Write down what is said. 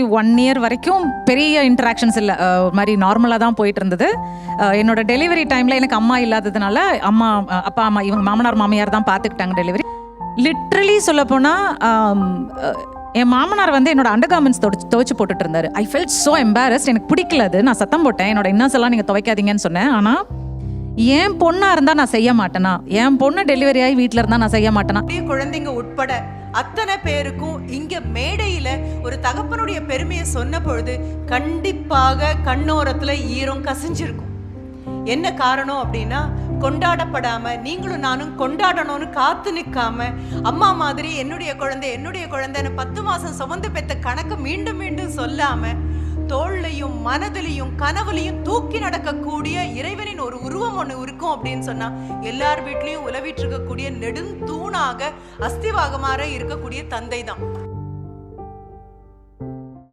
1 year வரைக்கும் பெரிய interactions இல்லை, மாதிரி நார்மலாக தான் போயிட்டு இருந்தது. என்னோட டெலிவரி டைமில் எனக்கு அம்மா இல்லாததுனால அப்பா அம்மா இவங்க மாமனார் மாமியார் தான் பார்த்துக்கிட்டாங்க டெலிவரி. லிட்ரலி சொல்லப்போனால் என் மாமனார் வந்து என்னோட அண்டர் கார்மெண்ட்ஸ் துவைச்சு போட்டுட்டு இருந்தாரு. I felt so embarrassed. எனக்கு பிடிக்கல அது. நான் சத்தம் போட்டேன், என்னோட இன்னர்ஸ் எல்லாம் நீங்கள் துவைக்காதீங்கன்னு சொன்னேன். ஆனால் என் பொண்ணாக இருந்தால் நான் செய்ய மாட்டேனா, என் பொண்ணு டெலிவரி ஆகி வீட்டில் இருந்தால் நான் செய்ய மாட்டேனா. குழந்தைங்க உட்பட அத்தனை பேருக்கும் இங்க மேடையில ஒரு தகப்பனுடைய பெருமையை சொன்ன பொழுது கண்டிப்பாக கண்ணோரத்துல ஈரம் கசிஞ்சிருக்கும். என்ன காரணம் அப்படின்னா, கொண்டாடப்படாம நீங்களும் நானும் கொண்டாடணும்னு காத்து நிற்காம, அம்மா மாதிரி என்னுடைய குழந்தைன்னு 10 மாசம் சுமந்து பெத்த கணக்கு மீண்டும் மீண்டும் சொல்லாம, தோள்லையும் மனதிலையும் கனவுலையும் தூக்கி நடக்கக்கூடிய இறைவனின் ஒரு உருவம் ஒன்று இருக்கும் அப்படின்னு சொன்னா, எல்லார் வீட்லையும் உலவிட்டு இருக்கக்கூடிய நெடுந்தூணாக அஸ்திவாகமாக இருக்கக்கூடிய தந்தை தான்.